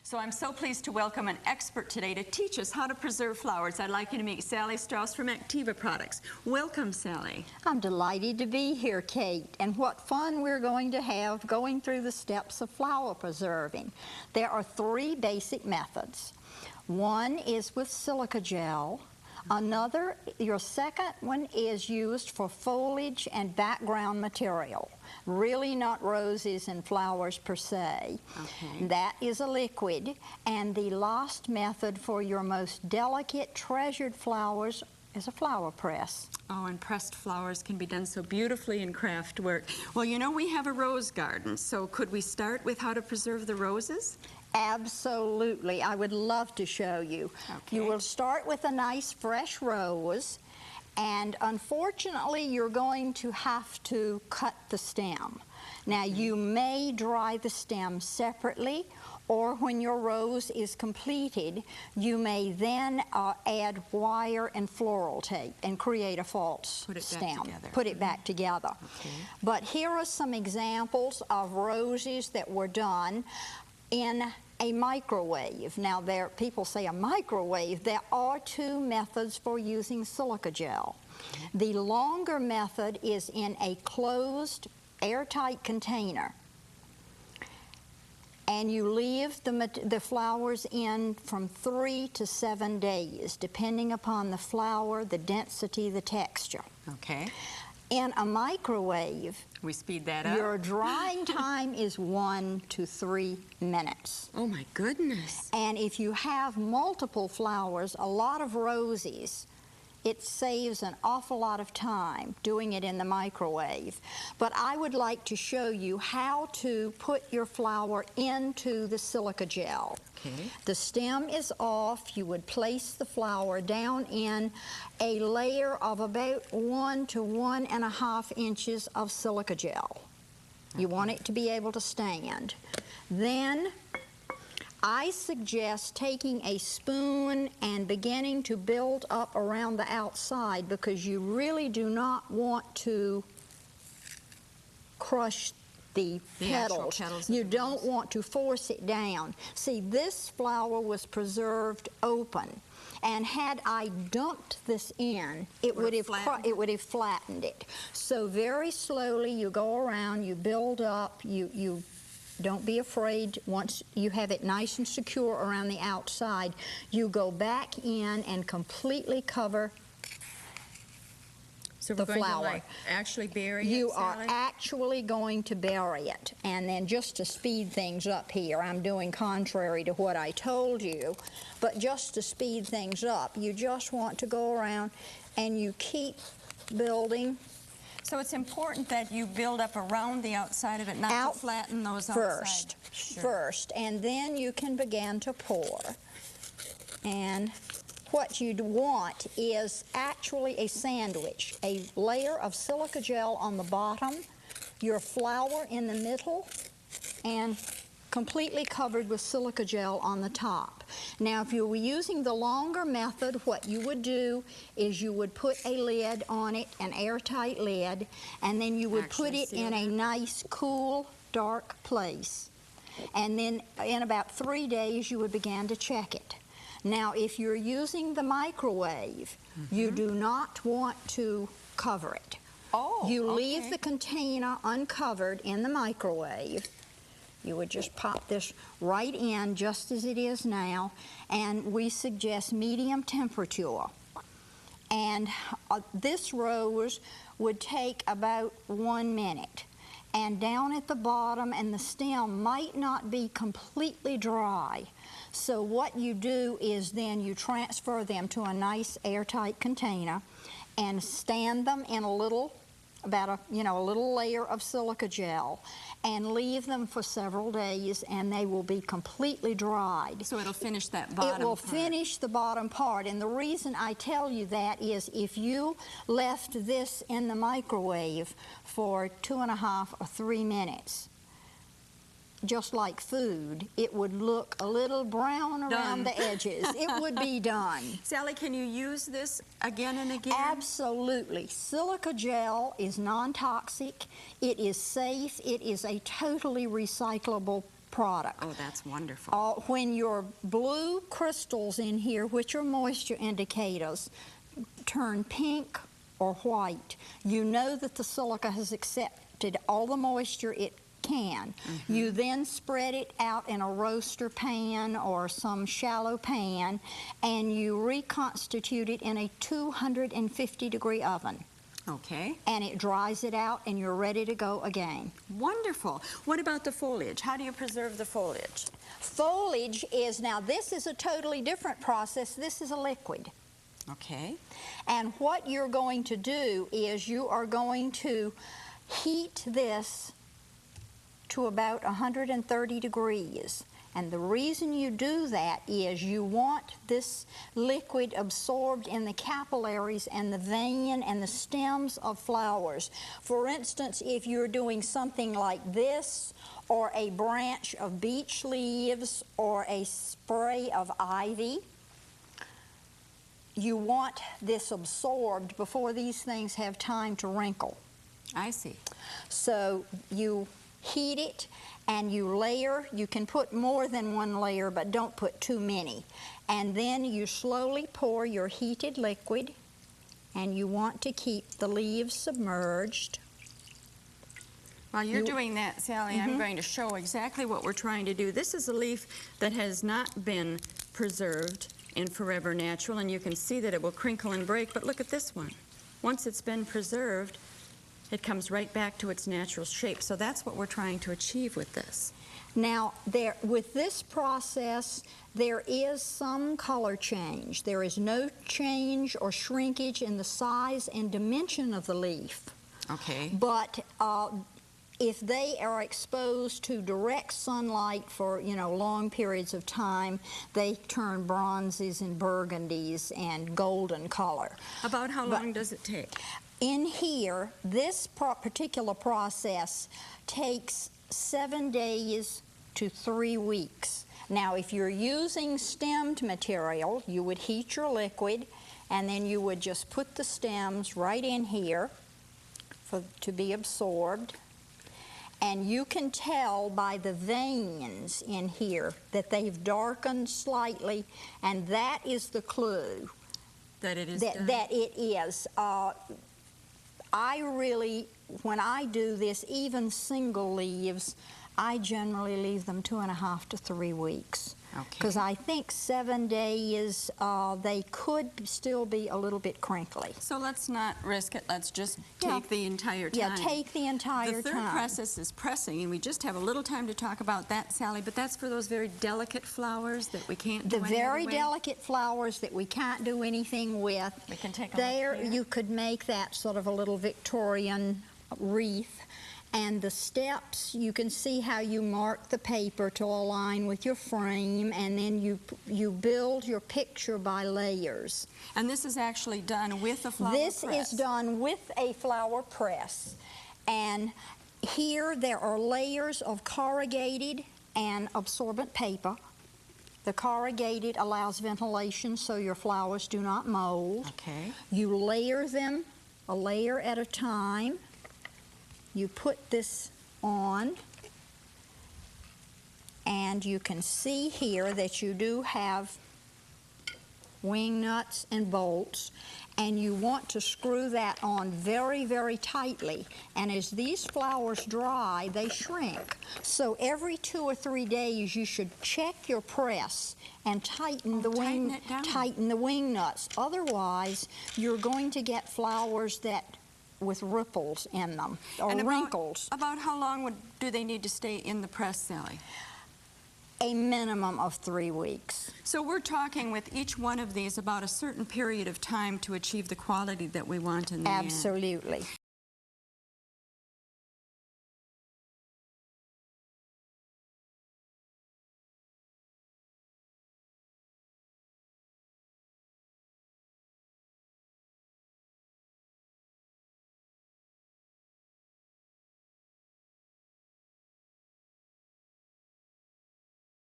So I'm so pleased to welcome an expert today to teach us how to preserve flowers. I'd like you to meet Sallie Strauss from Activa Products. Welcome, Sallie. I'm delighted to be here, Kate, and what fun we're going to have going through the steps of flower preserving. There are three basic methods. One is with silica gel. Your second one is used for foliage and background material, really not roses and flowers per se. Okay. That is a liquid. And the last method for your most delicate, treasured flowers is a flower press. Oh, and pressed flowers can be done so beautifully in craft work. Well, you know, we have a rose garden, so could we start with how to preserve the roses? Absolutely. I would love to show you. Okay. You will start with a nice fresh rose, and unfortunately you're going to have to cut the stem. Now you may dry the stem separately, or when your rose is completed, you may then add wire and floral tape and create a false stem. Put it back together. Okay. But here are some examples of roses that were done in a microwave. Now, people say a microwave. There are two methods for using silica gel. The longer method is in a closed, airtight container, and you leave the flowers in from 3 to 7 days, depending upon the flower, the density, the texture. Okay. In a microwave, we speed that up. Your drying time is 1 to 3 minutes. Oh my goodness. And if you have multiple flowers, a lot of roses, it saves an awful lot of time doing it in the microwave. But I would like to show you how to put your flower into the silica gel. Okay. The stem is off. You would place the flower down in a layer of about 1 to 1.5 inches of silica gel. You want it to be able to stand. Then I suggest taking a spoon and beginning to build up around the outside, because you really do not want to crush the petals. You don't want to force it down. See, this flower was preserved open, and had I dumped this in, it would have flattened it. So very slowly you go around, you build up, you don't be afraid. Once you have it nice and secure around the outside, you go back in and completely cover the flower. To, like, actually bury it, You Sallie? are actually going to bury it. And then just to speed things up here, I'm doing contrary to what I told you, but just to speed things up, you just want to go around and you keep building. So it's important that you build up around the outside of it, not to flatten those outside. First, and then you can begin to pour. And what you'd want is actually a sandwich, a layer of silica gel on the bottom, your flower in the middle, and completely covered with silica gel on the top. Now, if you were using the longer method, what you would do is you would put a lid on it, an airtight lid, and then you would put it in a nice, cool, dark place. And then in about 3 days, you would begin to check it. Now, if you're using the microwave, you do not want to cover it. Oh, you leave the container uncovered in the microwave. You would just pop this right in just as it is now, and we suggest medium temperature. And this rose would take about 1 minute. And down at the bottom, and the stem might not be completely dry. So what you do is then you transfer them to a nice airtight container and stand them in a little, a little layer of silica gel, and leave them for several days, and they will be completely dried. So it'll finish that bottom part. It will finish the bottom part, and the reason I tell you that is if you left this in the microwave for 2.5 or 3 minutes, just like food, it would look a little brown around the edges. It would be done. Sallie, can you use this again and again? Absolutely. Silica gel is non-toxic. It is safe. It is a totally recyclable product. Oh, that's wonderful. When your blue crystals in here, which are moisture indicators, turn pink or white, you know that the silica has accepted all the moisture it can. You then spread it out in a roaster pan or some shallow pan, and you reconstitute it in a 250-degree oven. Okay. And it dries it out, and you're ready to go again. Wonderful. What about the foliage? How do you preserve the foliage? Foliage is, now this is a totally different process. This is a liquid. Okay. And what you're going to do is you are going to heat this to about 130 degrees. And the reason you do that is you want this liquid absorbed in the capillaries and the vein and the stems of flowers. For instance, if you're doing something like this, or a branch of beech leaves, or a spray of ivy, you want this absorbed before these things have time to wrinkle. I see. So you heat it and you layer. You can put more than one layer, but don't put too many. And then you slowly pour your heated liquid, and you want to keep the leaves submerged. While you're doing that, Sally, I'm going to show exactly what we're trying to do. This is a leaf that has not been preserved in Forever Natural, and you can see that it will crinkle and break, but look at this one. Once it's been preserved, it comes right back to its natural shape. So that's what we're trying to achieve with this. Now, with this process, there is some color change. There is no change or shrinkage in the size and dimension of the leaf. Okay. But if they are exposed to direct sunlight for, long periods of time, they turn bronzes and burgundies and golden color. About how long does it take? In here, this particular process takes 7 days to 3 weeks. Now, if you're using stemmed material, you would heat your liquid, and then you would just put the stems right in here to be absorbed. And you can tell by the veins in here that they've darkened slightly, and that is the clue That it is that it is. When I do this, even single leaves, I generally leave them 2.5 to 3 weeks. Okay. Because I think 7 days, they could still be a little bit crinkly. So let's not risk it. Let's just take the entire time. Yeah, take the entire time. The third process is pressing, and we just have a little time to talk about that, Sally, but that's for those very delicate flowers that we can't do The any very other way. delicate flowers that we can't do anything with. We can take a There, look here. you could make that sort of a little Victorian wreath. And the steps, you can see how you mark the paper to align with your frame, and then you build your picture by layers. And this is actually done with a flower This press. is done with a flower press. And here there are layers of corrugated and absorbent paper. The corrugated allows ventilation so your flowers do not mold. Okay. You layer them a layer at a time. You put this on, and you can see here that you do have wing nuts and bolts, and you want to screw that on very, very tightly. And as these flowers dry, they shrink. So every 2 or 3 days, you should check your press and tighten the wing nuts. Otherwise, you're going to get flowers with ripples in them, or wrinkles. About how long do they need to stay in the press, Sally? A minimum of 3 weeks. So we're talking with each one of these about a certain period of time to achieve the quality that we want in the end. Absolutely.